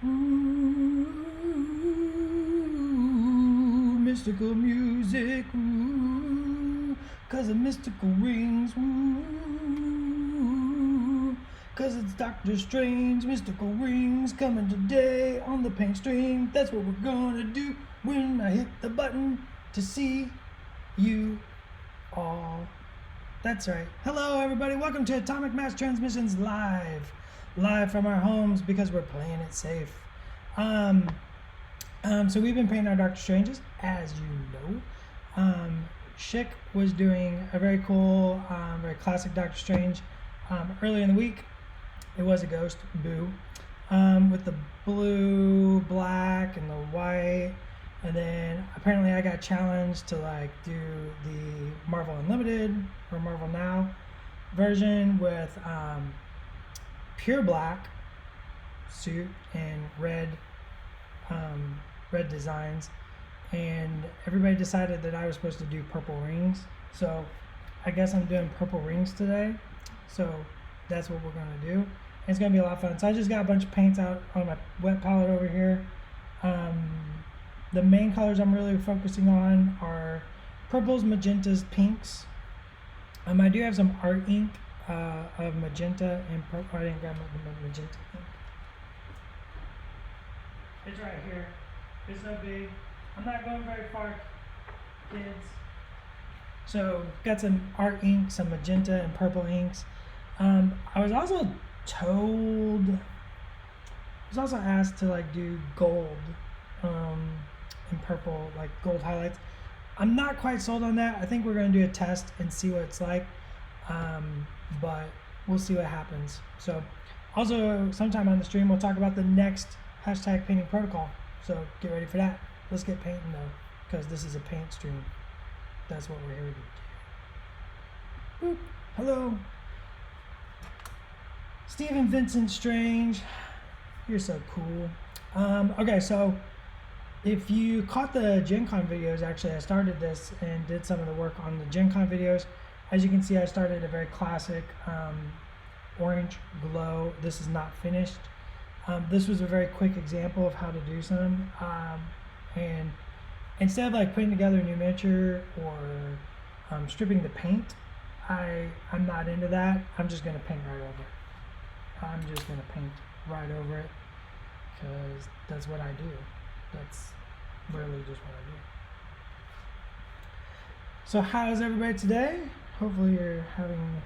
Ooh, mystical music, ooh, 'cause of mystical rings, ooh, 'cause it's Doctor Strange, mystical rings coming today on the paint stream. That's what we're gonna do when I hit the button to see you all. That's right. Hello, everybody. Welcome to Atomic Mass Transmissions live from our homes because we're playing it safe. So we've been painting our Doctor Stranges, as you know. Schick was doing a very cool, very classic Doctor Strange earlier in the week. It was a ghost, boo, with the blue, black, and the white. And then apparently I got challenged to do the Marvel Unlimited or Marvel Now version with pure black suit and red designs, and everybody decided that I was supposed to do purple rings. So I guess I'm doing purple rings today. So that's what we're gonna do. And it's gonna be a lot of fun. So I just got a bunch of paints out on my wet palette over here. The main colors I'm really focusing on are purples, magentas, pinks. I do have some art ink of magenta and purple. I didn't grab my magenta ink. It's right here. It's so big. I'm not going very far, kids. So got some art ink, some magenta and purple inks. I was also asked to do gold and purple, like gold highlights. I'm not quite sold on that. I think we're going to do a test and see what it's like, but we'll see what happens. So also sometime on the stream we'll talk about the next hashtag painting protocol, so get ready for that. Let's get painting though, because this is a paint stream. That's what we're here to do. Boop. Hello, Stephen Vincent Strange, you're so cool. Okay, so if you caught the Gen Con videos, actually I started this and did some of the work on the Gen Con videos. As you can see, I started a very classic orange glow. This is not finished. This was a very quick example of how to do some. And instead of putting together a new miniature or stripping the paint, I'm not into that. I'm just gonna paint right over it. I'm just gonna paint right over it because that's what I do. That's really just what I do. So how's everybody today? Hopefully you're having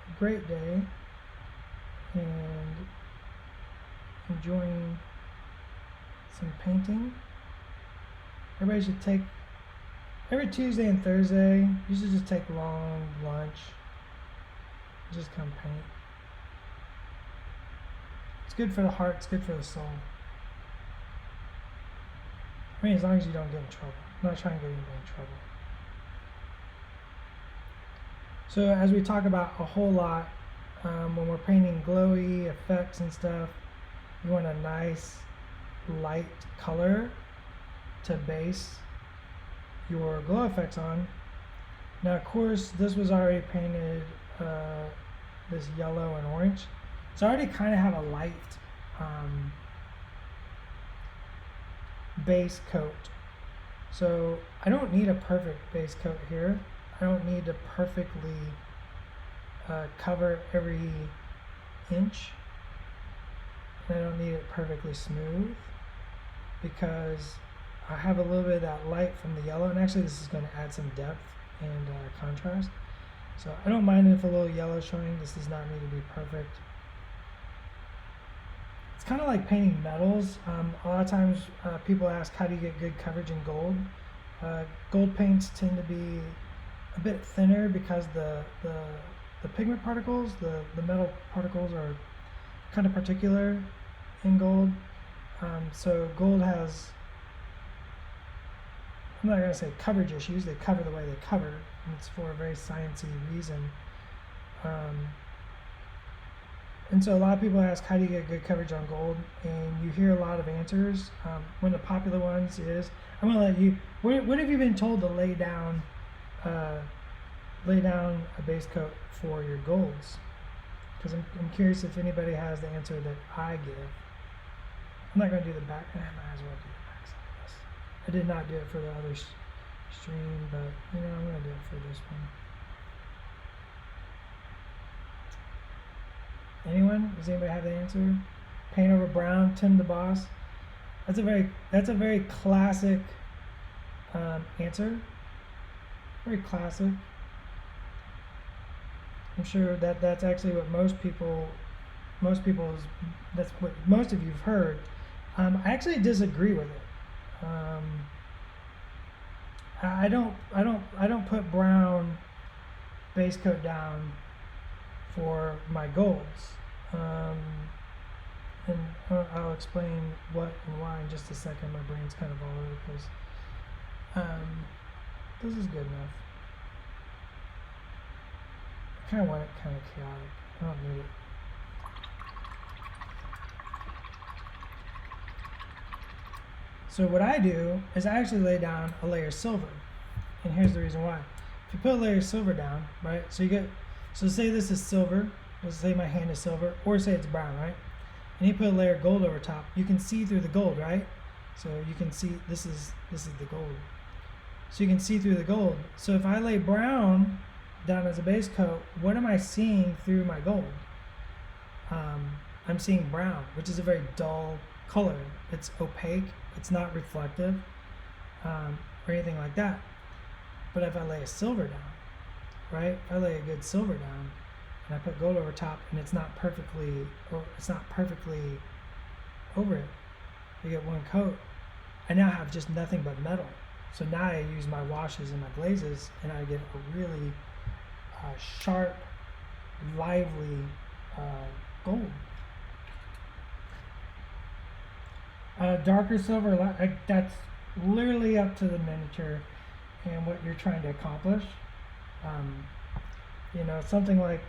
a great day and enjoying some painting. Everybody should take, every Tuesday and Thursday, you should just take long lunch. Just come paint. It's good for the heart, it's good for the soul. I mean, as long as you don't get in trouble. I'm not trying to get anybody in trouble. So as we talk about a whole lot, when we're painting glowy effects and stuff, you want a nice light color to base your glow effects on. Now, of course, this was already painted this yellow and orange, so I already kind of have a light base coat. So I don't need a perfect base coat here. I don't need to perfectly cover every inch. I don't need it perfectly smooth because I have a little bit of that light from the yellow, and actually this is going to add some depth and contrast. So I don't mind if a little yellow is showing. This does not need to be perfect. It's kind of like painting metals. A lot of times people ask, how do you get good coverage in gold? Gold paints tend to be a bit thinner because the pigment particles, the metal particles are kind of particular in gold. So gold has, I'm not going to say coverage issues, they cover the way they cover, and it's for a very sciencey reason. And so a lot of people ask, how do you get good coverage on gold? And you hear a lot of answers. One of the popular ones is, I'm going to let you, what have you been told to lay down a base coat for your golds? Because I'm curious if anybody has the answer that I give. I'm not going to do the back. I might as well do the back side of this. I did not do it for the other stream, but you know, I'm going to do it for this one. Anyone? Does anybody have the answer? Paint over brown, Tim the Boss. That's a very classic answer. Very classic. I'm sure that that's actually what most people's, that's what most of you've heard. I actually disagree with it. I don't put brown base coat down for my golds. And I'll explain what and why in just a second. My brain's kind of all over the place. This is good enough. I kind of want it kind of chaotic. I don't need it. So what I do is I actually lay down a layer of silver. And here's the reason why. If you put a layer of silver down, right? So say this is silver. Let's say my hand is silver, or say it's brown, right? And you put a layer of gold over top. You can see through the gold, right? So you can see this is the gold. So you can see through the gold. So if I lay brown down as a base coat, what am I seeing through my gold? I'm seeing brown, which is a very dull color. It's opaque. It's not reflective, or anything like that. But if I lay a silver down, right? If I lay a good silver down, and I put gold over top, and it's not perfectly over it, you get one coat. I now have just nothing but metal. So now I use my washes and my glazes, and I get a really sharp, lively gold. Darker silver, that's literally up to the miniature and what you're trying to accomplish. You know, something like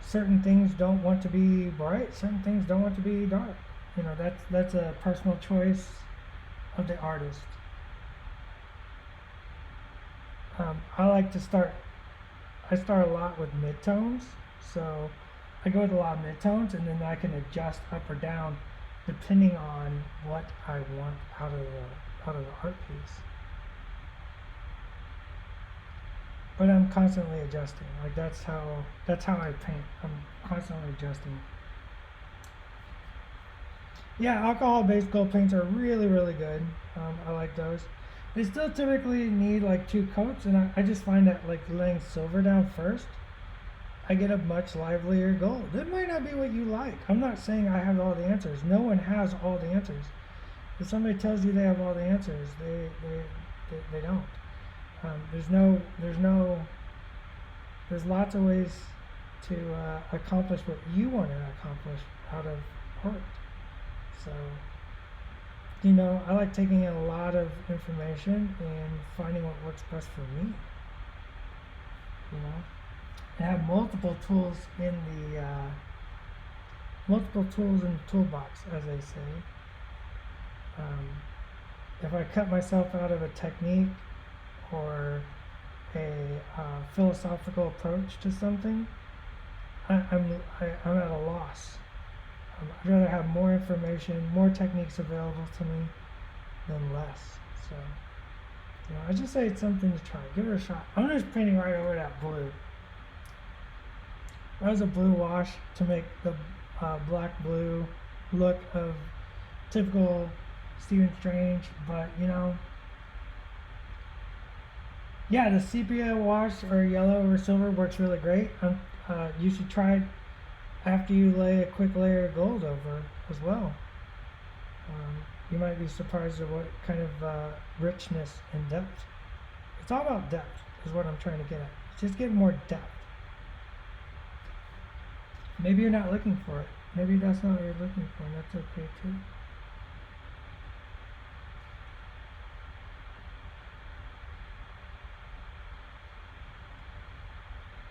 certain things don't want to be bright, certain things don't want to be dark. You know, that's a personal choice of the artist. I start a lot with midtones, so I go with a lot of midtones, and then I can adjust up or down depending on what I want out of the art piece. But I'm constantly adjusting. Like that's how I paint. I'm constantly adjusting. Yeah, alcohol-based gold paints are really, really good. I like those. They still typically need like 2 coats, and I just find that like laying silver down first, I get a much livelier gold. It might not be what you like. I'm not saying I have all the answers. No one has all the answers. If somebody tells you they have all the answers, they don't. There's lots of ways to accomplish what you want to accomplish out of art. So, you know, I like taking in a lot of information and finding what works best for me. You know, and have multiple tools in the toolbox, as they say. If I cut myself out of a technique or a philosophical approach to something, I'm at a loss. I'd rather have more information, more techniques available to me than less. So, you know, I just say it's something to try. Give it a shot. I'm just painting right over that blue. That was a blue wash to make the black blue look of typical Stephen Strange, but you know, yeah, the sepia wash or yellow or silver works really great. You should try it after you lay a quick layer of gold over as well. You might be surprised at what kind of richness and depth. It's all about depth is what I'm trying to get at. Just get more depth. Maybe you're not looking for it. Maybe that's not what you're looking for, and that's okay too.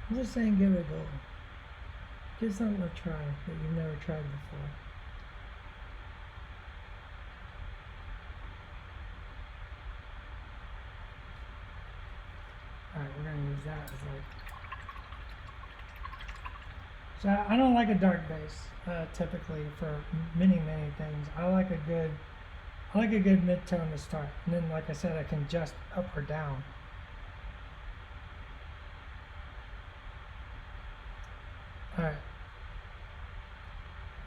I'm just saying give it a go. Give something a try that you've never tried before. Alright, we're going to use that as like So I don't like a dark base typically for many things. I like a good mid-tone to start, and then like I said, I can adjust up or down. All right,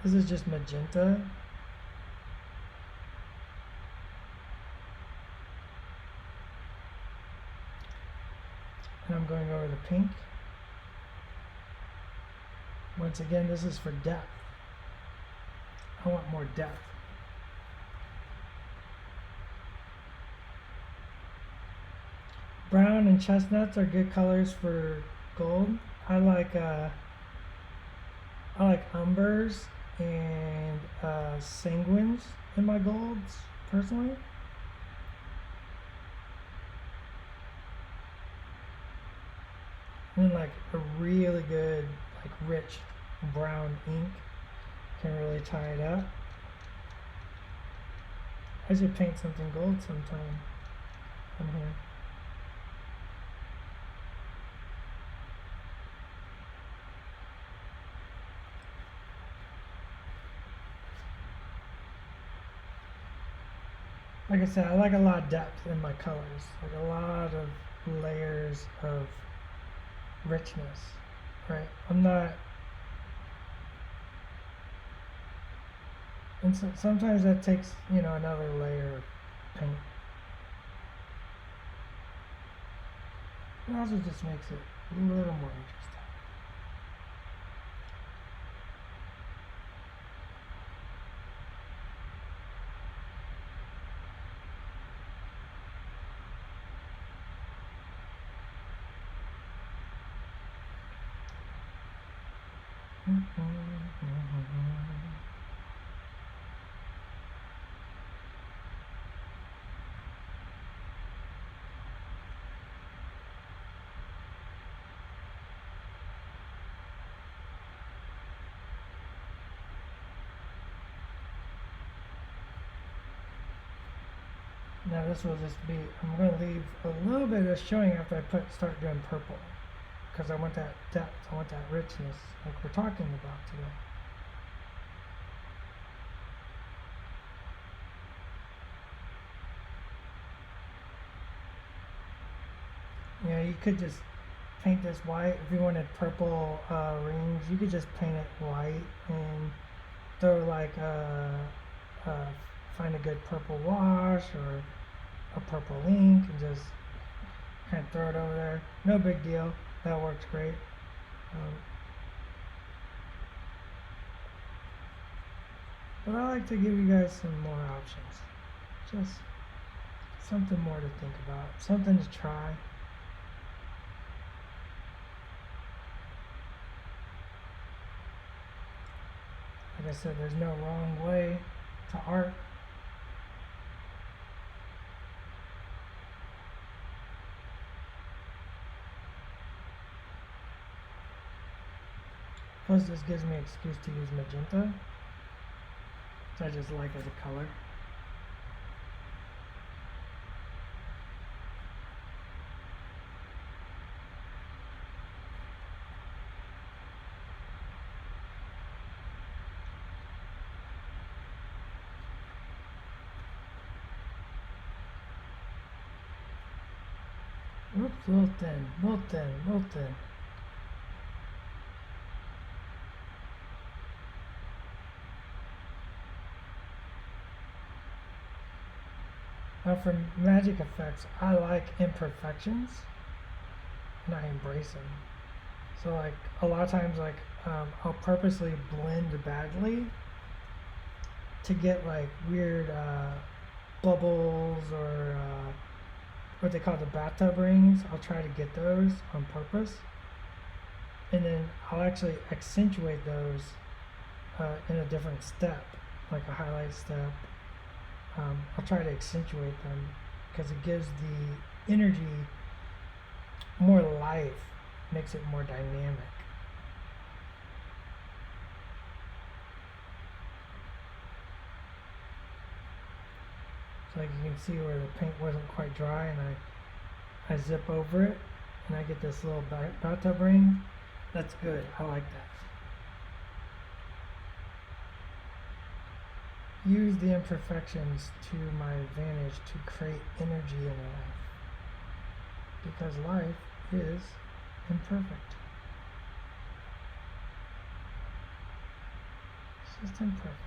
this is just magenta. And I'm going over the pink. Once again, this is for depth. I want more depth. Brown and chestnuts are good colors for gold. I like umbers and sanguines in my golds personally. And then like a really good like rich brown ink can really tie it up. I should paint something gold sometime on here. Like I said, I like a lot of depth in my colors, like a lot of layers of richness, right? I'm not, and so sometimes that takes, another layer of paint. It also just makes it a little more interesting. Now this will just be, I'm going to leave a little bit of showing after I start doing purple, because I want that depth, I want that richness like we're talking about today. You could just paint this white. If you wanted purple rings, you could just paint it white and throw like find a good purple wash or a purple ink and just kind of throw it over there. No big deal. That works great. But I like to give you guys some more options. Just something more to think about. Something to try. Like I said, there's no wrong way to art. Plus, this gives me an excuse to use magenta, which I just like as a color. Oops, little thin, little thin, little thin. Now for magic effects, I like imperfections, and I embrace them. So like a lot of times, like I'll purposely blend badly to get like weird bubbles or what they call the bathtub rings. I'll try to get those on purpose, and then I'll actually accentuate those in a different step, like a highlight step. I'll try to accentuate them because it gives the energy more life, makes it more dynamic. So like you can see where the paint wasn't quite dry, and I zip over it and I get this little bathtub ring. That's good. I like that. use the imperfections to my advantage to create energy in life. Because life is imperfect. It's just imperfect.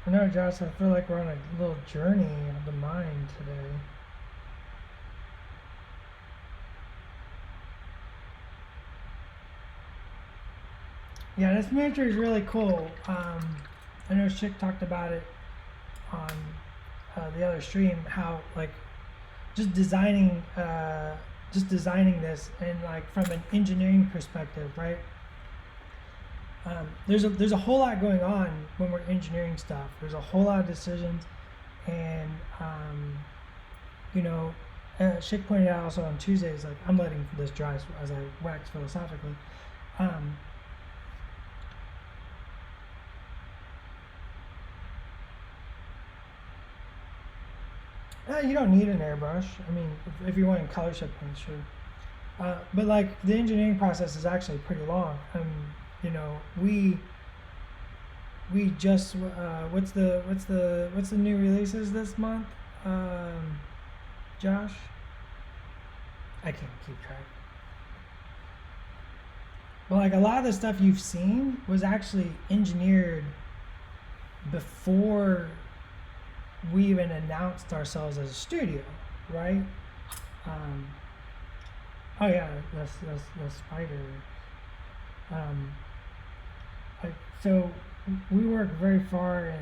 I know, Josh, I feel like we're on a little journey of the mind today. Yeah, this miniature is really cool. I know Schick talked about it on the other stream, how like just designing this and like from an engineering perspective, right? There's a whole lot going on when we're engineering stuff. There's a whole lot of decisions, and you know, Schick pointed out also on Tuesdays, like I'm letting this dry as I wax philosophically. You don't need an airbrush. I mean, if you're wanting color shift paints, sure. But like the engineering process is actually pretty long. You know, we just what's the new releases this month, Josh? I can't keep track. But like a lot of the stuff you've seen was actually engineered before we even announced ourselves as a studio, right? Oh yeah, that's the spider. So we work very far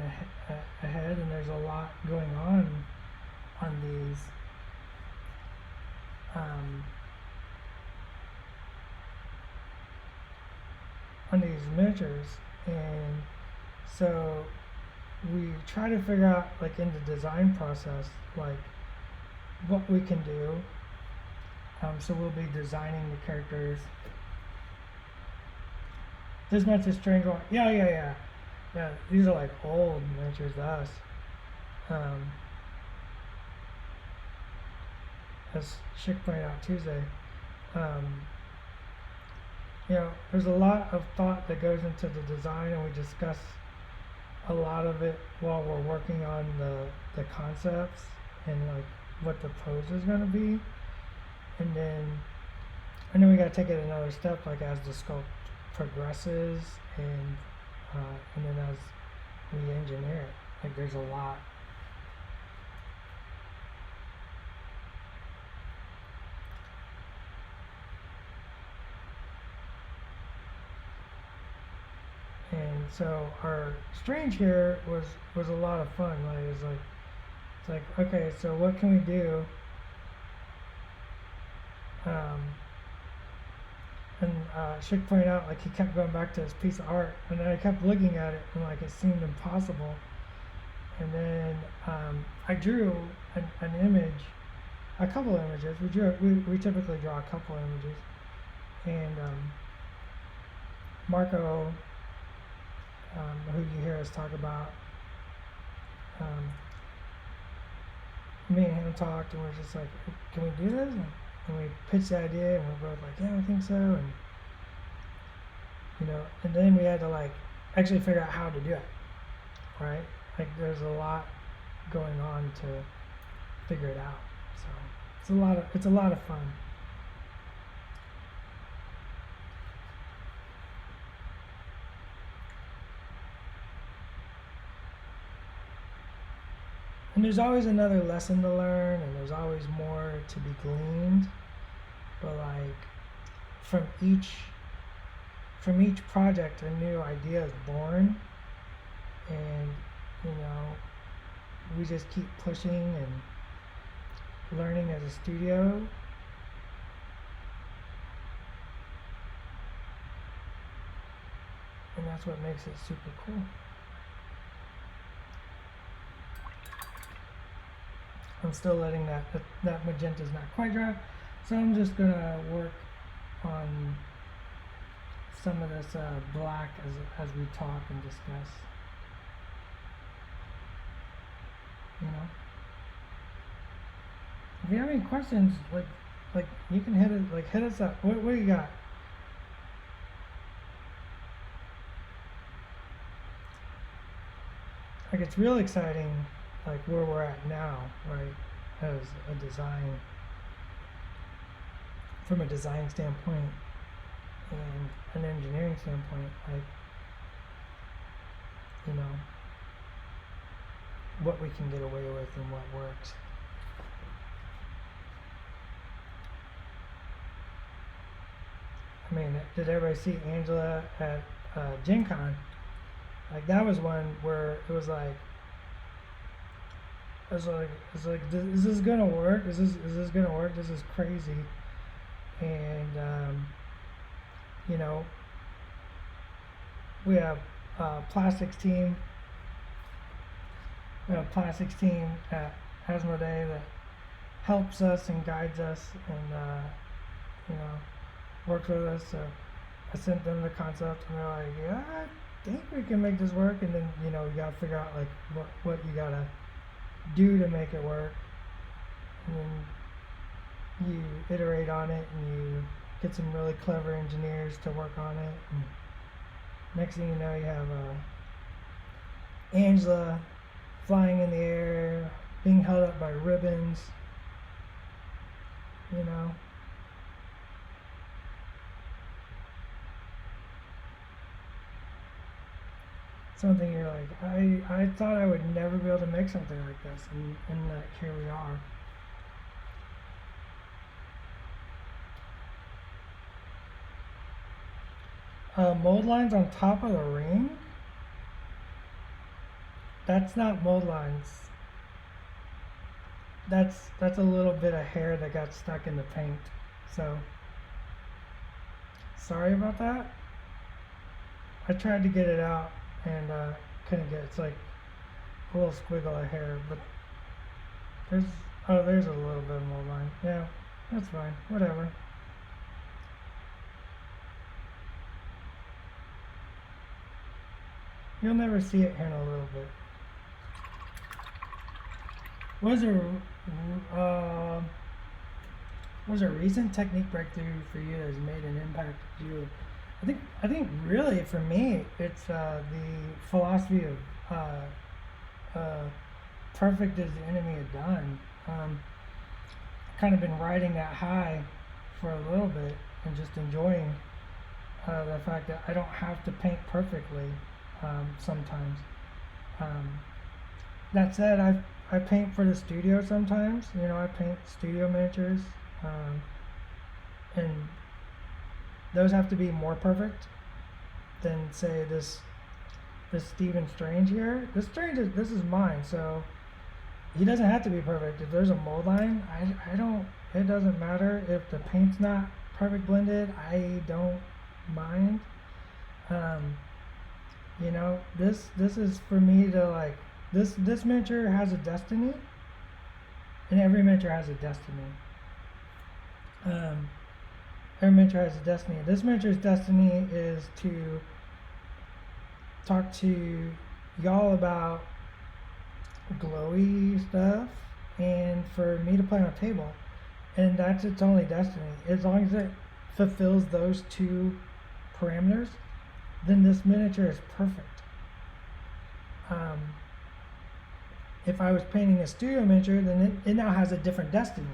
ahead, and there's a lot going on these. On these miniatures, and so we try to figure out, like in the design process, like what we can do. So we'll be designing the characters. This much is strange. Yeah. These are like old miniatures to us. As Schick pointed out Tuesday, you know, there's a lot of thought that goes into the design, and we discuss a lot of it while we're working on the concepts and like what the pose is going to be. And then we got to take it another step, like as the sculpt progresses, and then as we engineer it, like there's a lot. And so our Strange here was a lot of fun. Like it's like okay, so what can we do? And Schick pointed out, like he kept going back to his piece of art, and then I kept looking at it, and like it seemed impossible. And then I drew an image, a couple of images. We typically draw a couple of images, and Marco, who you hear us talk about, me and him talked, and we're just like, can we do this? And we pitched the idea, and we're both like, yeah, I think so. And you know, and then we had to like actually figure out how to do it, right? Like there's a lot going on to figure it out. So it's a lot of fun. And there's always another lesson to learn, and there's always more to be gleaned. But like from each project, a new idea is born, and you know, we just keep pushing and learning as a studio. And that's what makes it super cool. I'm still letting that magenta's not quite dry, so I'm just gonna work on some of this black as we talk and discuss. you know. If you have any questions, like you can hit it, like hit us up. What do you got? Like it's real exciting, like where we're at now, right? As a design, from a design standpoint and an engineering standpoint, like, you know, what we can get away with and what works. I mean, did everybody see Angela at Gen Con? Like that was one where it was like, is this gonna work? Is this gonna work? This is crazy. And you know, we have plastics team. We have a plastics team at Asmodee that helps us and guides us and you know, works with us. So I sent them the concept and they're like, yeah, I think we can make this work. And then, you know, you gotta figure out like what you gotta do to make it work. And then you iterate on it and you get some really clever engineers to work on it. And next thing you know, you have Angela flying in the air, being held up by ribbons, you know. Something you're like, I thought I would never be able to make something like this, and here we are. Mold lines on top of the ring? That's not mold lines. That's a little bit of hair that got stuck in the paint. So, sorry about that. I tried to get it out and couldn't get it. It's like a little squiggle of hair, but there's a little bit of mold line. Yeah, that's fine. Whatever. You'll never see it here in a little bit. Was a recent technique breakthrough for you that has made an impact with you? I think really for me it's the philosophy of perfect is the enemy of done. Kind of been riding that high for a little bit and just enjoying the fact that I don't have to paint perfectly sometimes. That said, I paint for the studio sometimes. You know, I paint studio miniatures, and those have to be more perfect than say this Stephen Strange here. This is mine, so he doesn't have to be perfect. If there's a mold line, I don't. It doesn't matter if the paint's not perfect blended. I don't mind. You know, this is for me to like. This miniature has a destiny, and every miniature has a destiny. Every miniature has a destiny. This miniature's destiny is to talk to y'all about glowy stuff, and for me to play on a table, and that's its only destiny. As long as it fulfills those two parameters, then this miniature is perfect. If I was painting a studio miniature, then it now has a different destiny,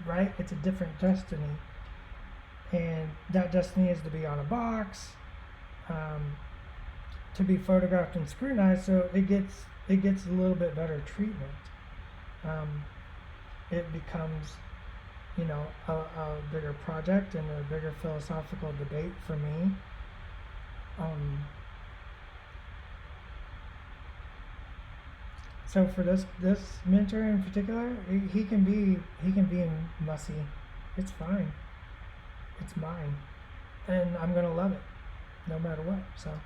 right? It's a different destiny, and that destiny is to be on a box, to be photographed and scrutinized, so it gets a little bit better treatment. It becomes, you know, a bigger project and a bigger philosophical debate for me. So for this miniature in particular, he can be mussy. It's fine. It's mine, and I'm gonna love it, no matter what. So.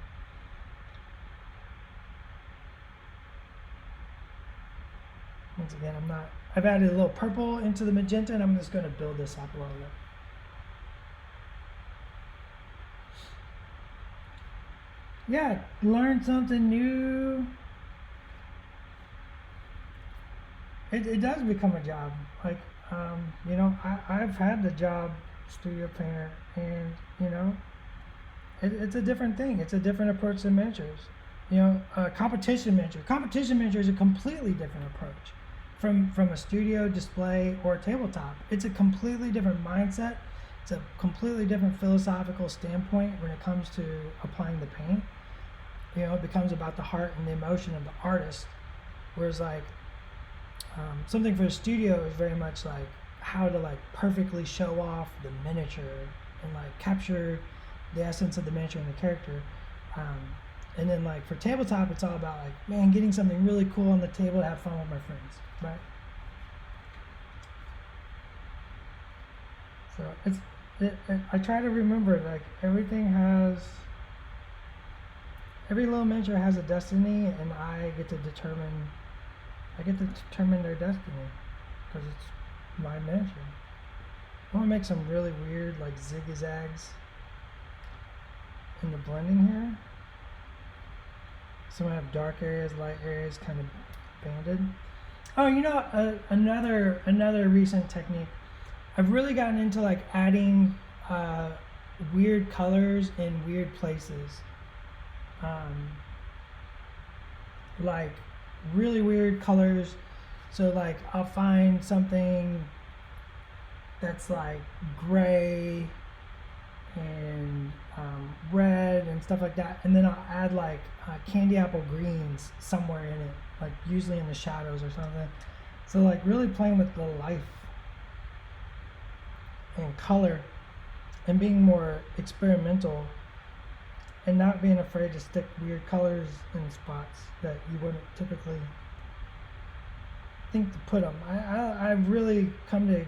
Once again, I've added a little purple into the magenta, and I'm just going to build this up a little bit. Yeah, learn something new. it does become a job. Like, you know, I've had the job studio painter, and you know, it's a different thing. It's a different approach to miniatures. You know, competition miniature. Competition miniature is a completely different approach from a studio display or a tabletop. It's a completely different mindset. It's a completely different philosophical standpoint when it comes to applying the paint. You know, it becomes about the heart and the emotion of the artist, whereas like something for a studio is very much like how to like perfectly show off the miniature and like capture the essence of the miniature and the character. And then like for tabletop, it's all about like, man, getting something really cool on the table to have fun with my friends, right? So I try to remember like every little miniature has a destiny, and I get to determine their destiny because it's my miniature. I want to make some really weird like zigzags in the blending here. Some have dark areas, light areas, kind of banded. Oh, you know, another recent technique. I've really gotten into like adding weird colors in weird places. Like really weird colors. So like I'll find something that's like gray and red and stuff like that, and then I'll add like candy apple greens somewhere in it, like usually in the shadows or something. So like really playing with the life and color and being more experimental and not being afraid to stick weird colors in spots that you wouldn't typically think to put them. I've really come to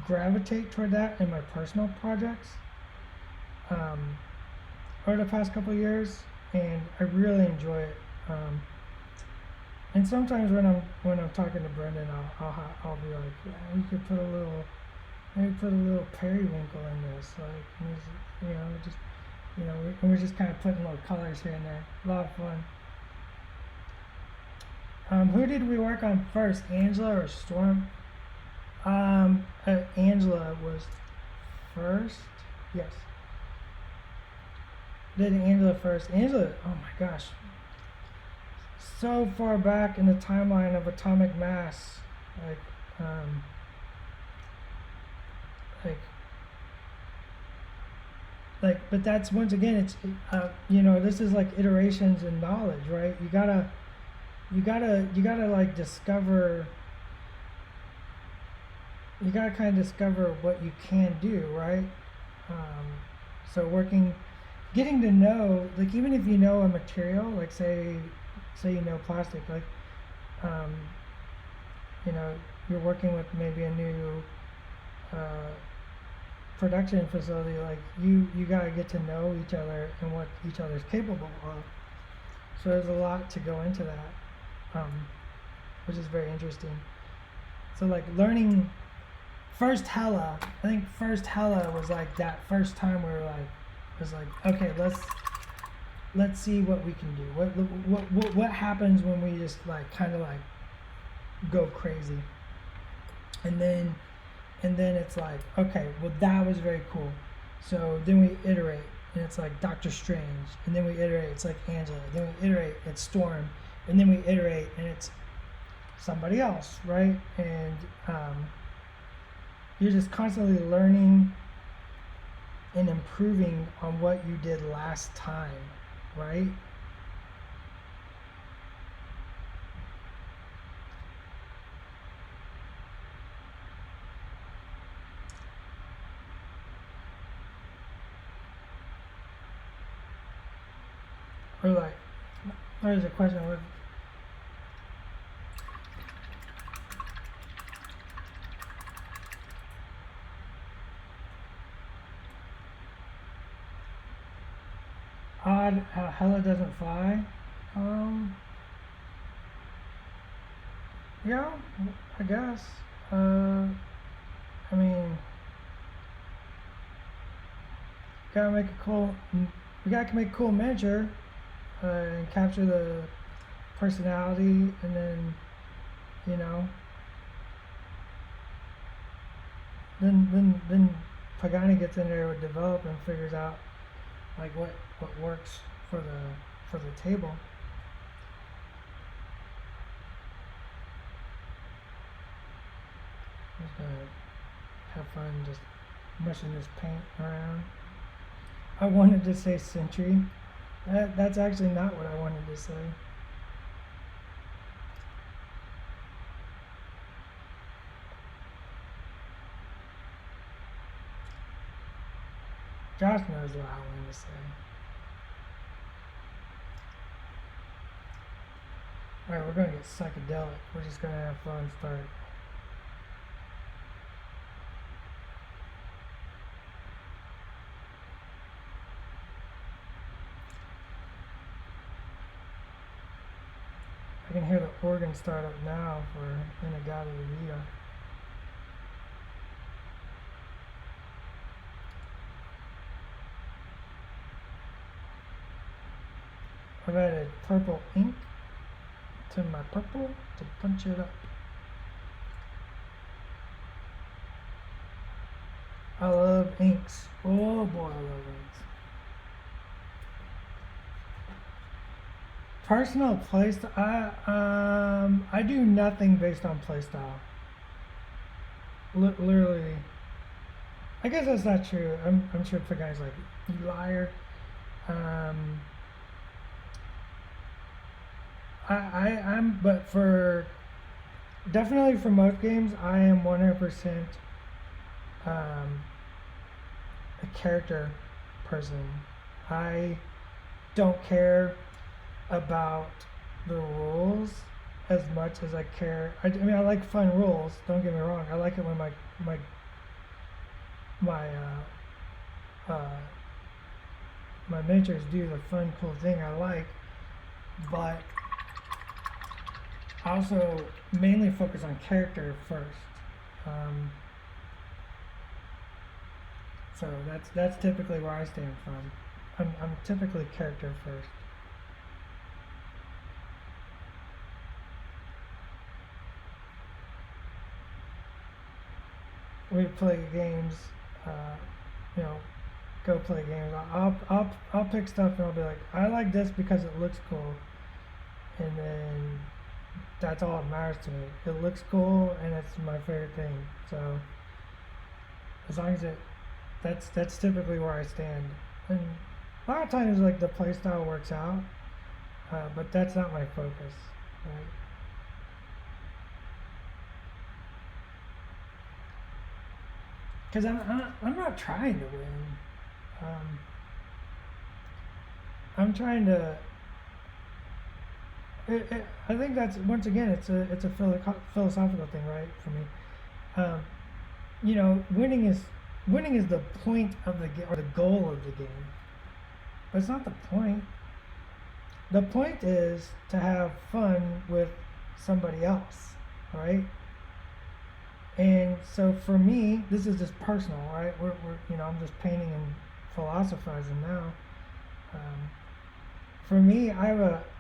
gravitate toward that in my personal projects over the past couple of years, and I really enjoy it. And sometimes when I'm talking to Brendan, I'll be like, yeah, we could put a little periwinkle in this, like, you know, just, you know, we're just kind of putting little colors here and there. A lot of fun. Who did we work on first, Angela or Storm? Angela was first. Yes. Did Angela first. Angela, oh my gosh. So far back in the timeline of Atomic Mass. But that's, once again, it's, you know, this is like iterations in knowledge, right? You gotta like discover, you gotta kind of discover what you can do, right? So getting to know, like, even if you know a material, like say you know plastic, like, you know, you're working with maybe a new production facility, like you gotta get to know each other and what each other's capable of. So there's a lot to go into that, which is very interesting. So like learning first Hella, I think first Hella was like that first time we were like, it was like, okay, let's see what we can do. What happens when we just like kind of like go crazy, and then it's like, okay, well that was very cool. So then we iterate, and it's like Doctor Strange, and then we iterate, it's like Angela, then we iterate, it's Storm, and then we iterate, and it's somebody else, right? And you're just constantly learning and improving on what you did last time, right? Or like, there's a question with odd how Hella doesn't fly. Yeah, I guess. I mean, gotta make a cool. We gotta make a cool miniature and capture the personality, and then you know, then Pagani gets in there with develop and figures out like what works for the table. I'm just gonna have fun just mushing this paint around. I wanted to say Sentry. That's actually not what I wanted to say. Josh knows what I wanted to say. Alright, we're gonna get psychedelic. We're just gonna have fun start. I can hear the organ start up now for In-A-Gadda-Da-Vida. I've added purple ink to my purple to punch it up. I love inks. Oh boy, I love inks. Personal playstyle. I do nothing based on playstyle. Literally. I guess that's not true. I'm sure for guys like you liar. But for definitely for most games, I am 100% a character person. I don't care about the rules as much as I care. I mean, I like fun rules. Don't get me wrong. I like it when my miniatures do the fun, cool thing I like, but I also mainly focus on character first. So that's typically where I stand from. I'm typically character first. We play games, you know, go play games. I'll pick stuff and I'll be like, I like this because it looks cool, and then that's all that matters to me. It looks cool and it's my favorite thing. So as long as that's typically where I stand. And a lot of times like the play style works out, but that's not my focus, right? Because I'm not trying to win. I'm trying to. I think that's once again it's a philosophical thing, right? For me, you know, winning is the point of the game or the goal of the game, but it's not the point. The point is to have fun with somebody else, right? And so for me, this is just personal, right? We're you know, I'm just painting and philosophizing now. For me, I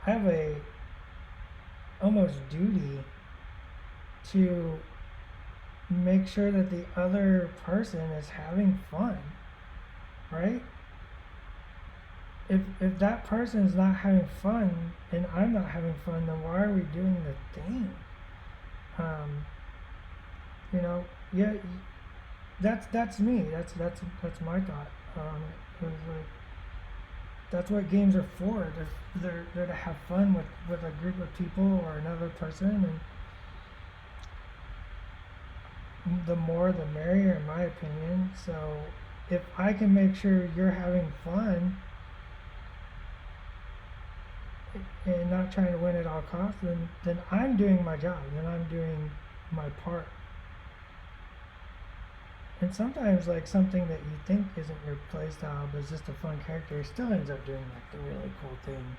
have a almost duty to make sure that the other person is having fun, right? If that person is not having fun and I'm not having fun, then why are we doing the thing? You know, yeah, that's me. That's my thought. It was like that's what games are for. They're to have fun with a group of people or another person, and the more the merrier, in my opinion. So if I can make sure you're having fun and not trying to win at all costs, then I'm doing my job. Then I'm doing my part. And sometimes, like, something that you think isn't your playstyle, but it's just a fun character, still ends up doing, like, the really cool thing.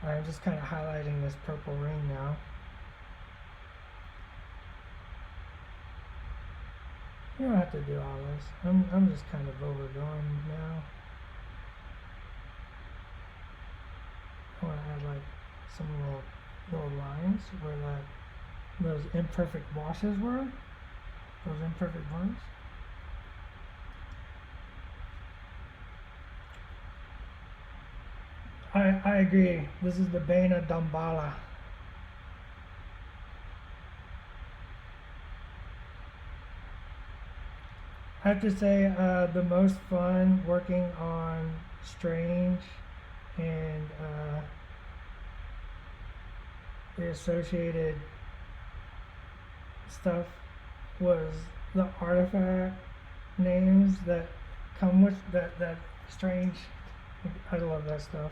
I'm just kind of highlighting this purple ring now. You don't have to do all this. I'm just kind of overdoing now. I want to add, like, some little lines where that those imperfect washes were, those imperfect ones. I agree. This is the bane of Damballa. I have to say, the most fun working on Strange and the associated stuff was the artifact names that come with that Strange. I love that stuff.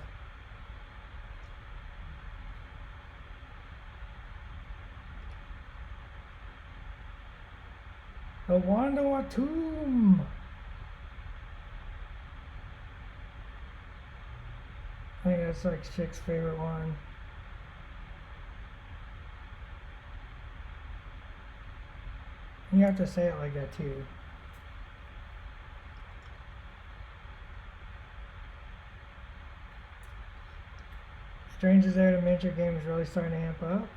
The Wanda Tomb. I think that's like Chick's favorite one. You have to say it like that too. Strange is there. The miniature game is really starting to amp up.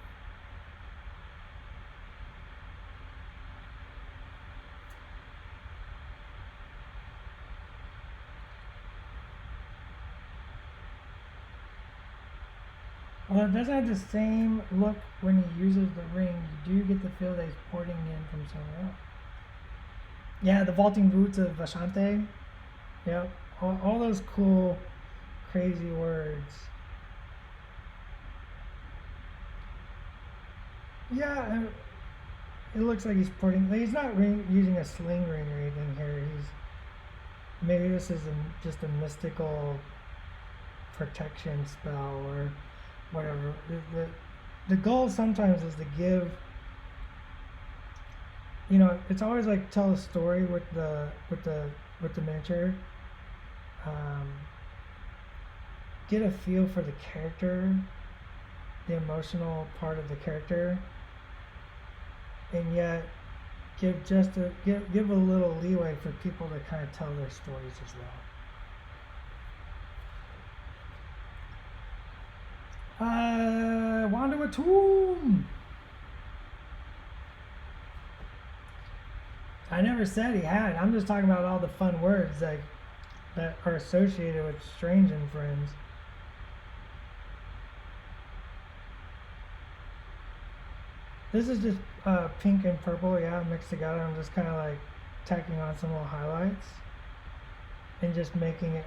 Although it doesn't have the same look when he uses the ring, you do get the feel that he's porting in from somewhere else. Yeah, the vaulting boots of Vashante. Yep, all those cool, crazy words. Yeah, it looks like he's porting. He's not using a sling ring or anything here. Maybe this is just a mystical protection spell or whatever. The goal sometimes is to give, you know, it's always like tell a story with the miniature. Get a feel for the character, the emotional part of the character, and yet give a little leeway for people to kind of tell their stories as well. Wanda Tomb. I never said he had. I'm just talking about all the fun words that are associated with Strange and Friends. This is just pink and purple, yeah, mixed together. I'm just kind of like tacking on some little highlights and just making it,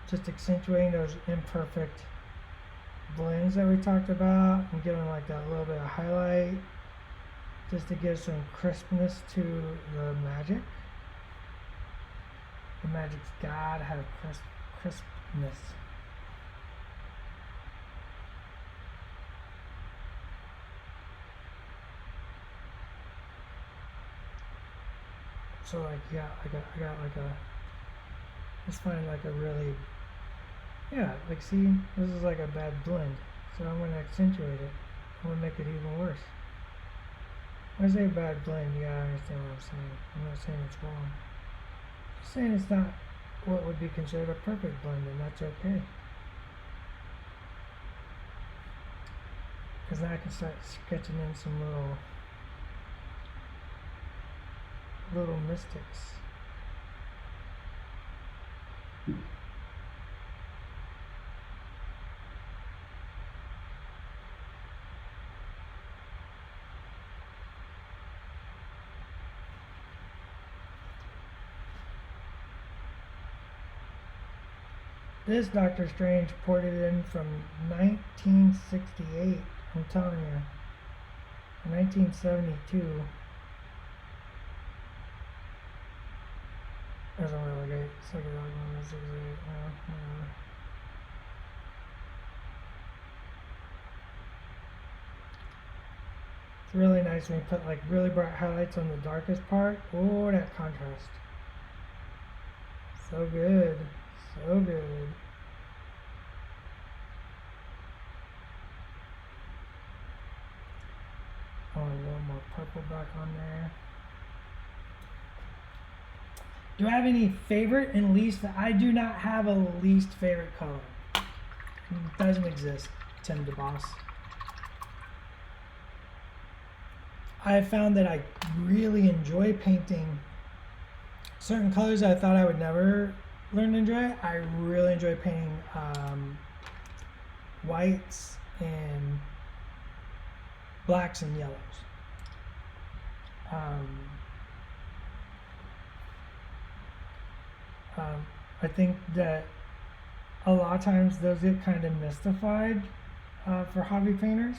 just accentuating those imperfect blends that we talked about and giving like that little bit of highlight just to give some crispness to the magic. The magic's gotta have crispness. So like, yeah, I got like a, let's find like a really, yeah, like see, this is like a bad blend. So I'm gonna accentuate it. I'm gonna make it even worse. When I say bad blend, you gotta understand what I'm saying. I'm not saying it's wrong. I'm just saying it's not what would be considered a perfect blend, and that's okay. Because now I can start sketching in some little mystics. This Doctor Strange ported in from 1968. I'm telling you. 1972. There's a really great psychedelic one. It's really nice when you put like really bright highlights on the darkest part. Oh, that contrast. So good. So good. Oh, a little more purple back on there. Do I have any favorite and least? I do not have a least favorite color. It doesn't exist, Tim DeBoss. I found that I really enjoy painting certain colors that I thought I would never learn to enjoy. I really enjoy painting whites and blacks and yellows. Um, I think that a lot of times those get kind of mystified for hobby painters,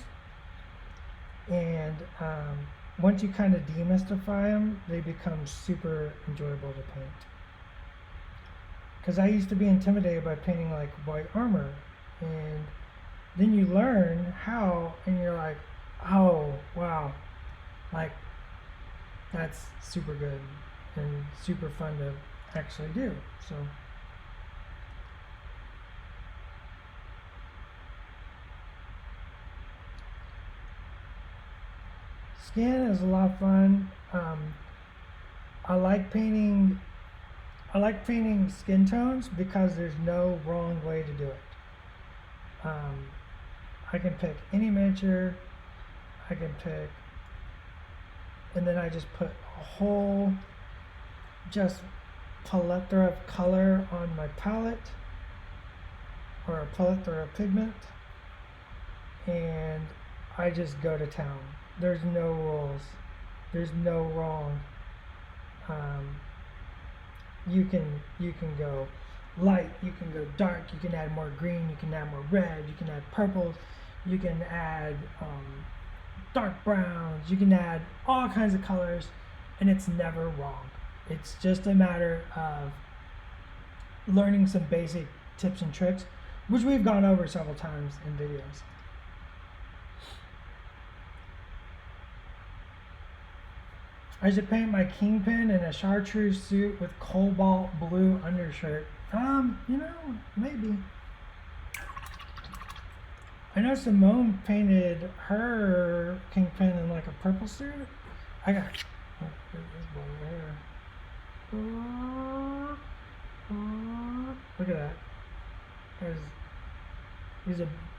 and once you kind of demystify them, they become super enjoyable to paint. Because I used to be intimidated by painting like white armor, and then you learn how, and you're like, oh wow, like that's super good and super fun to actually do. So skin is a lot of fun. I like painting. I like painting skin tones because there's no wrong way to do it. Um, I can pick any miniature. I can pick, and then I just put a whole just plethora of color on my palette, or a plethora of pigment, and I just go to town. There's no rules. There's no wrong. Um, you can go light, you can go dark, you can add more green, you can add more red, you can add purples, you can add dark browns, you can add all kinds of colors, and it's never wrong. It's just a matter of learning some basic tips and tricks, which we've gone over several times in videos. I should paint my Kingpin in a chartreuse suit with cobalt blue undershirt. Maybe. I know Simone painted her Kingpin in like a purple suit. I got this boy right here. Look at that.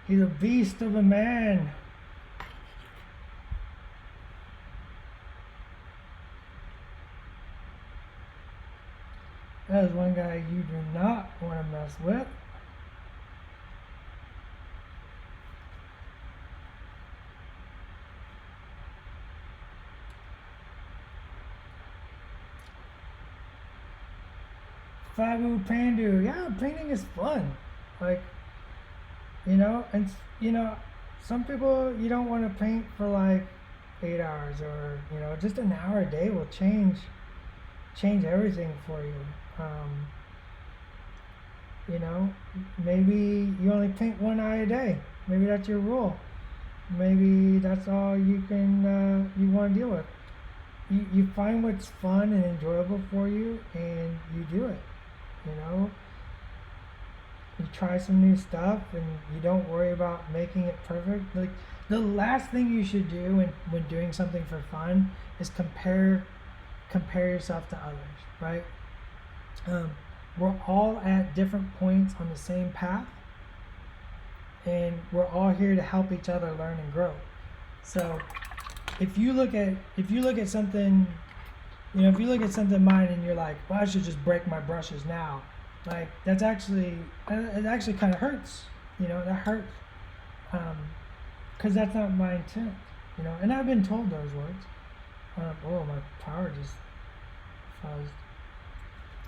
He's a beast of a man. That is one guy you do not want to mess with. Fabu Pandu, yeah, painting is fun. Like, and some people you don't want to paint for like 8 hours, or just an hour a day will change everything for you. You know, maybe you only paint one eye a day. Maybe that's your rule. Maybe that's all you want to deal with. You find what's fun and enjoyable for you, and you do it. You try some new stuff, and you don't worry about making it perfect. Like, the last thing you should do when doing something for fun is compare yourself to others, right? We're all at different points on the same path, and we're all here to help each other learn and grow. So if you look at something, if you look at something of mine and you're like, well, I should just break my brushes now, like it actually kind of hurts. That hurts, because that's not my intent. And I've been told those words. Oh, my power just fuzzed.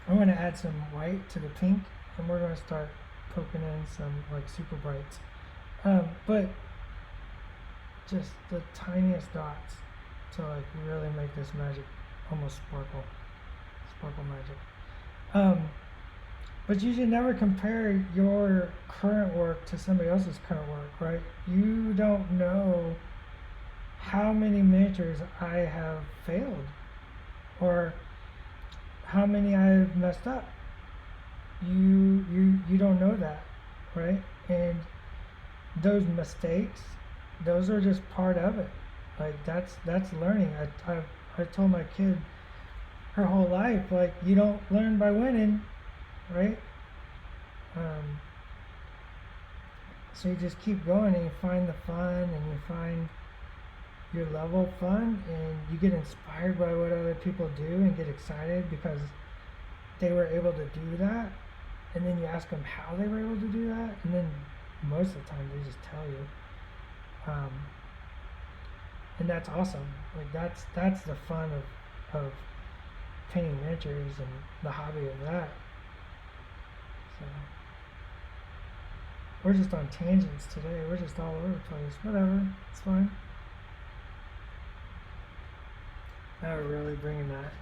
I'm going to add some white to the pink, and we're going to start poking in some like super brights, but just the tiniest dots to like really make this magic almost sparkle magic. But you should never compare your current work to somebody else's current work, right? You don't know how many miniatures I have failed, or how many I've messed up. You don't know that, right? And those mistakes, those are just part of it. Like, that's learning. I told my kid her whole life, like, you don't learn by winning, right? So you just keep going, and you find the fun, and you find your level fun and you get inspired by what other people do and get excited because they were able to do that, and then you ask them how they were able to do that, and then most of the time they just tell you. And that's awesome. Like that's the fun of painting miniatures and the hobby of that. So we're just on tangents today. We're just all over the place. Whatever, it's fine. Now we're really bringing that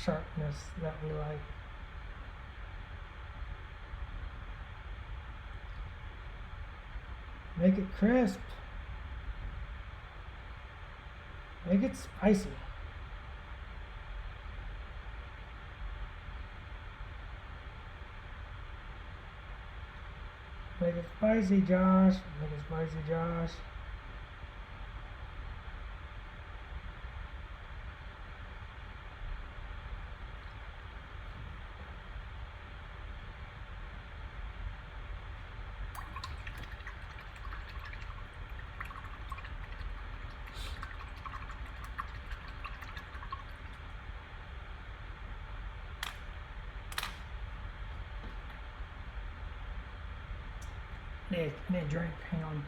sharpness that we like. Make it crisp. Make it spicy. Make it spicy, Josh. Make it spicy, Josh. I need a drink. Hang on.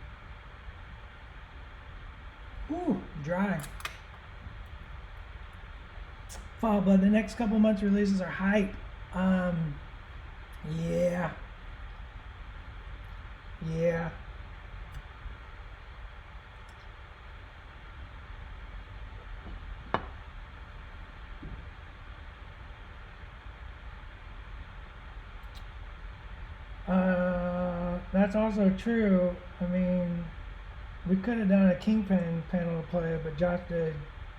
Ooh, dry. Fall, but the next couple months releases are hype. Yeah. Yeah. That's also true. I mean, we could have done a Kingpin panel to play, but Josh did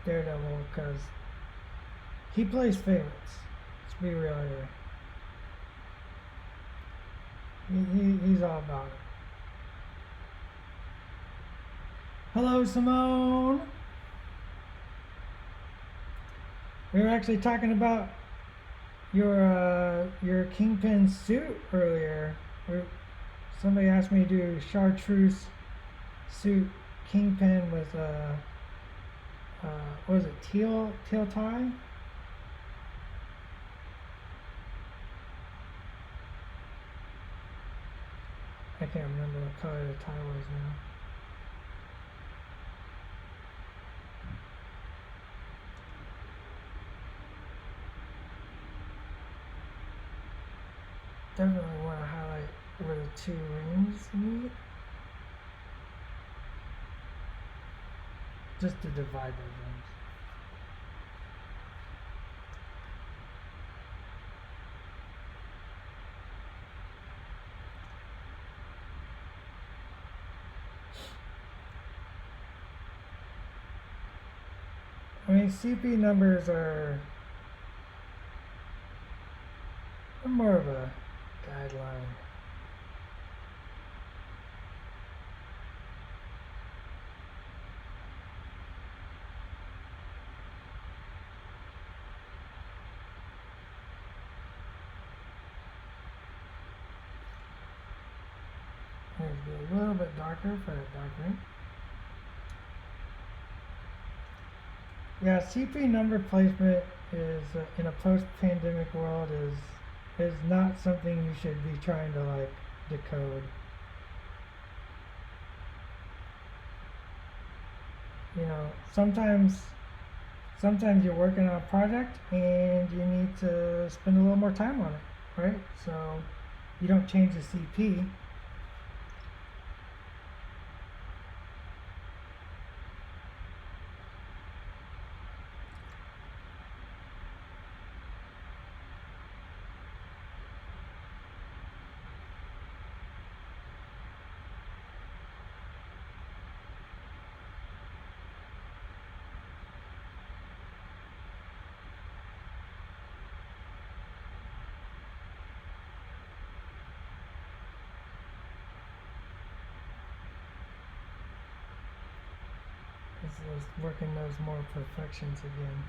Daredevil because he plays favorites. Let's be real here. He's all about it. Hello, Simone. We were actually talking about your Kingpin suit earlier. Somebody asked me to do chartreuse suit Kingpin with what is it, teal tie? I can't remember what color the tie was now. Definitely want to highlight where the two rings meet. Just to divide those rings. I mean, CP numbers are more of a guideline. Maybe a little bit darker for that dark ring. Yeah, CP number placement is in a post-pandemic world is not something you should be trying to like decode. You know, sometimes you're working on a project and you need to spend a little more time on it, right? So you don't change the CP. Let's working those more perfections again.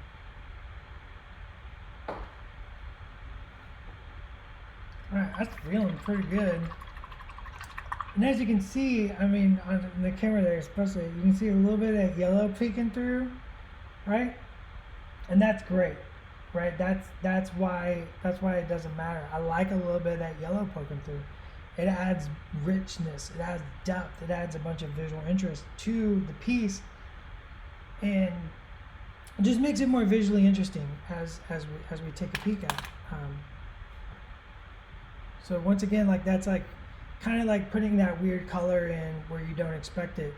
Alright, that's feeling pretty good. And as you can see, I mean, on the camera there especially, you can see a little bit of that yellow peeking through, right? And that's great, right? That's why it doesn't matter. I like a little bit of that yellow poking through. It adds richness, it adds depth, it adds a bunch of visual interest to the piece, and it just makes it more visually interesting as we take a peek at. So once again, like that's like kind of like putting that weird color in where you don't expect it,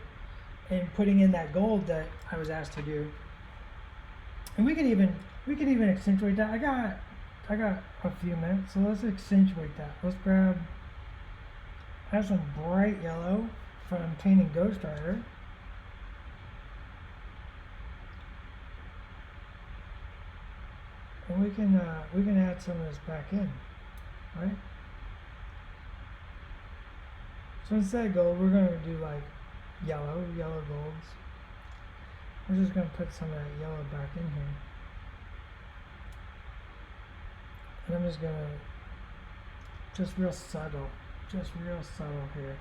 and putting in that gold that I was asked to do. And we could even accentuate that. I got a few minutes, so let's accentuate that. Let's have some bright yellow from painting Ghost Rider. And we can add some of this back in, right? So instead of gold, we're gonna do like yellow golds. We're just gonna put some of that yellow back in here. And I'm just gonna, just real subtle here.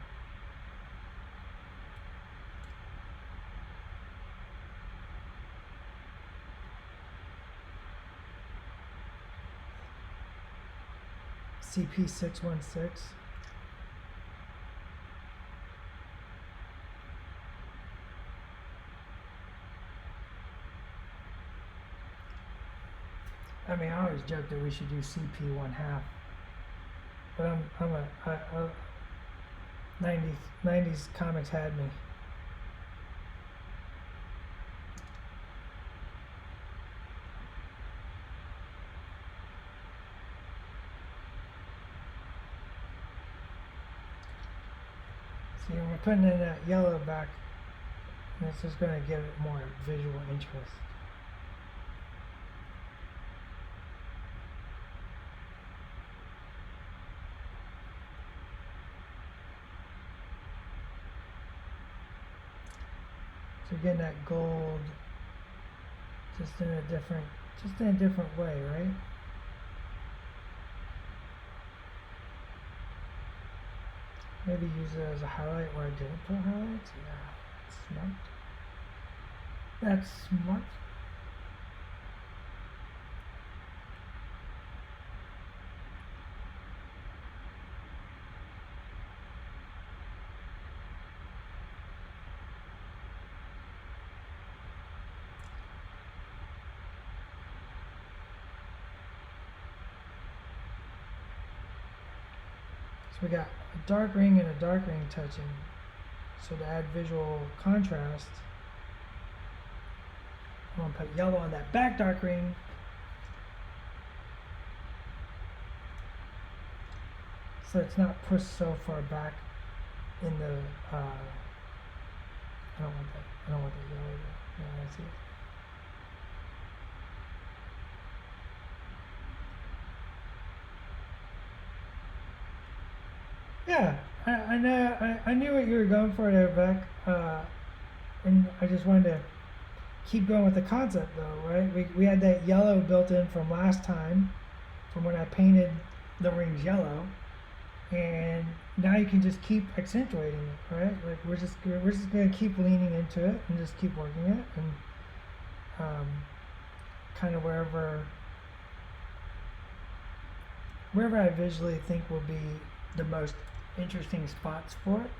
CP616. I mean, I always joke that we should do CP 1/2, but I'm a 90s comics had me. See, and we're putting in that yellow back, and it's just going to give it more visual interest. So you're getting that gold just in a different way, right? Maybe use it as a highlight where I didn't put highlights. Yeah, that's smart. That's smart. So we got a dark ring and a dark ring touching. So to add visual contrast, I'm going to put yellow on that back dark ring. So it's not pushed so far back in the, I don't want that yellow there. Yeah, I see it. Yeah, I knew what you were going for there, Beck. And I just wanted to keep going with the concept though, right? We had that yellow built in from last time, from when I painted the rings yellow, and now you can just keep accentuating it, right? Like we're just gonna keep leaning into it and just keep working it, and kind of wherever I visually think will be the most interesting spots for it.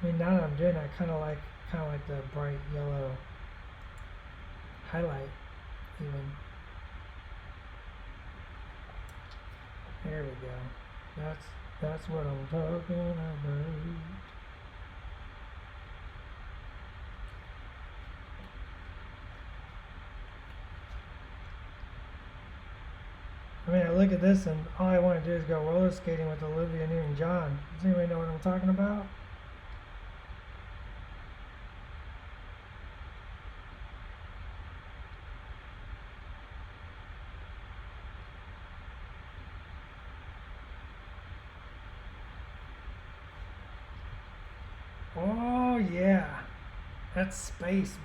I mean, now that I'm doing it, I kind of like the bright yellow highlight even. There we go. That's what I'm talking about. I mean, I look at this and all I want to do is go roller skating with Olivia Newton-John. Does anybody know what I'm talking about? Oh yeah, that's space.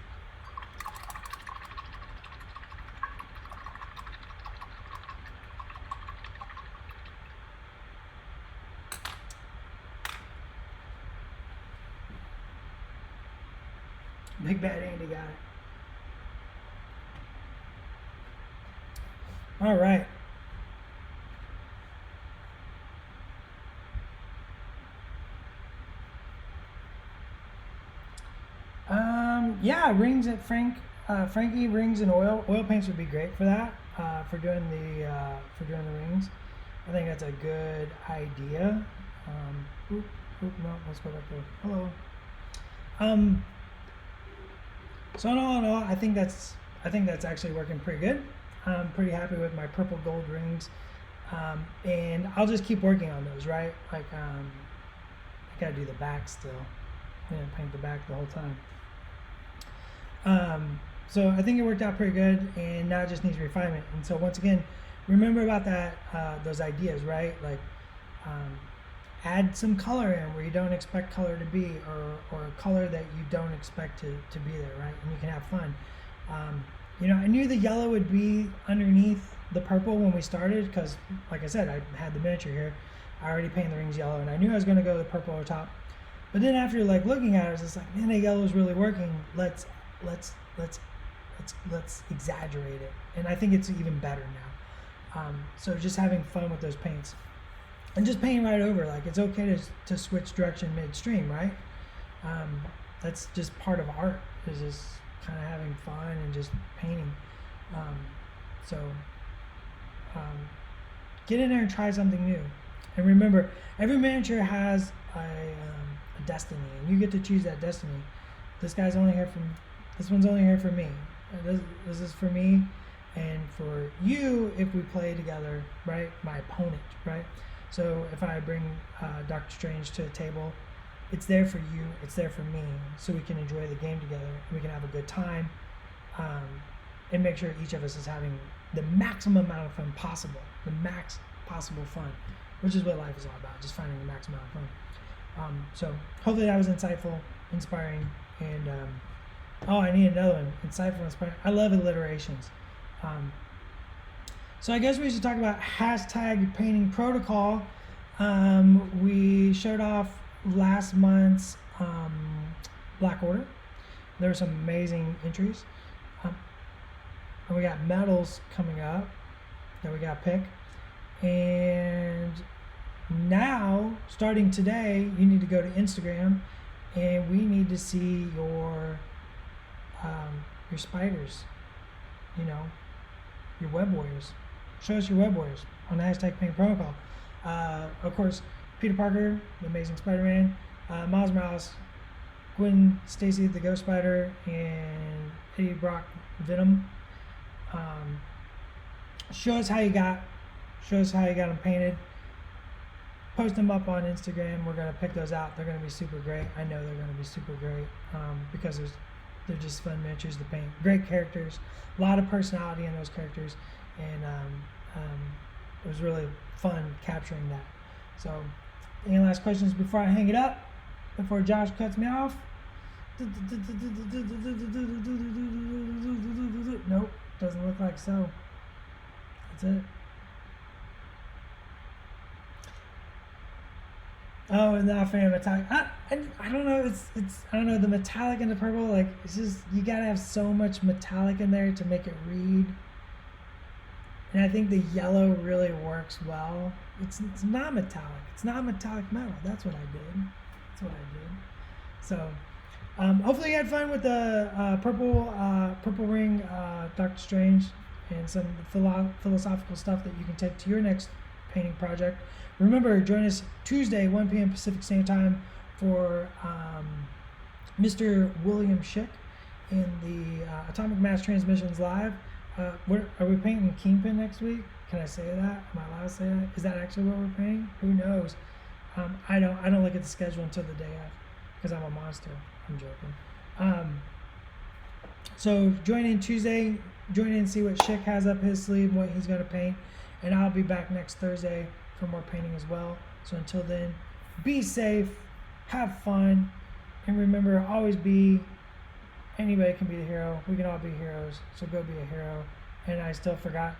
Big Bad Andy got it. All right. Yeah, rings at Frankie rings and oil paints would be great for that. For doing the rings, I think that's a good idea. No, let's go back to hello. So in all, I think that's actually working pretty good. I'm pretty happy with my purple gold rings, and I'll just keep working on those. Right, like I gotta do the back still. I didn't paint the back the whole time. So I think it worked out pretty good, and now it just needs refinement. And so once again, remember about that those ideas, right? Like add some color in where you don't expect color to be, or a color that you don't expect to be there, right? And you can have fun. I knew the yellow would be underneath the purple when we started because, like I said, I had the miniature here. I already painted the rings yellow, and I knew I was going to go the purple over top. But then after like looking at it, it's like, man, the yellow is really working. Let's exaggerate it, and I think it's even better now. So just having fun with those paints, and just painting right over. Like it's okay to switch direction midstream, right? That's just part of art. Is just kind of having fun and just painting. Get in there and try something new. And remember, every miniature has a destiny, and you get to choose that destiny. This one's only here for me. This is for me and for you if we play together, right? My opponent, right? So if I bring Doctor Strange to the table, it's there for you, it's there for me, so we can enjoy the game together, we can have a good time, and make sure each of us is having the maximum amount of fun possible, the max possible fun, which is what life is all about, just finding the maximum amount of fun. So hopefully that was insightful, inspiring, and I need another one. Insightful, inspiring. I love alliterations. So I guess we should talk about hashtag painting protocol. We showed off last month's Black Order. There were some amazing entries. And we got medals coming up that we got to pick. And now, starting today, you need to go to Instagram, and we need to see your spiders, your web warriors. Show us your web warriors on the hashtag painting protocol. Of course, Peter Parker, the Amazing Spider-Man, Miles Morales, Gwen Stacy, the Ghost Spider, and Eddie Brock, Venom. Show us how you got them painted. Post them up on Instagram. We're gonna pick those out. They're gonna be super great. I know they're gonna be super great because they're just fun miniatures to paint. Great characters, a lot of personality in those characters, and it was really fun capturing that. So, any last questions before I hang it up? Before Josh cuts me off? Nope, doesn't look like so. That's it. Oh, and the offhand metallic. I don't know. It's I don't know, the metallic and the purple. Like it's just, you gotta have so much metallic in there to make it read. And I think the yellow really works well. It's not metallic. It's not metallic metal. That's what I did. So hopefully you had fun with the purple ring Doctor Strange, and some philosophical stuff that you can take to your next painting project. Remember, join us Tuesday, 1 p.m. Pacific Standard Time for Mr. William Schick in the Atomic Mass Transmissions Live. Are we painting Kingpin next week? Can I say that? Am I allowed to say that? Is that actually what we're painting? Who knows? I don't look at the schedule until the day after because I'm a monster. I'm joking. So join in Tuesday. Join in and see what Schick has up his sleeve, what he's going to paint. And I'll be back next Thursday for more painting as well. So until then, be safe, have fun, and remember, always be, anybody can be the hero. We can all be heroes, so go be a hero. And I still forgot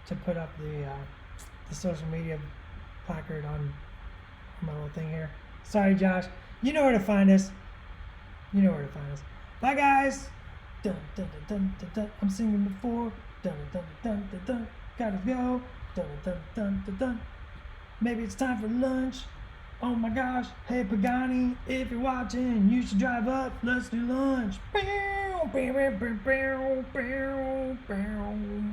to put up the social media placard on my little thing here. Sorry, Josh. You know where to find us. Bye, guys. Dun, dun, dun, dun, dun, dun. I'm singing before. Dun, dun, dun, dun, dun. Gotta go. Dun, dun, dun, dun, dun. Maybe it's time for lunch. Oh my gosh. Hey, Pagani, if you're watching, you should drive up. Let's do lunch. Bow, bow, bow, bow, bow, bow.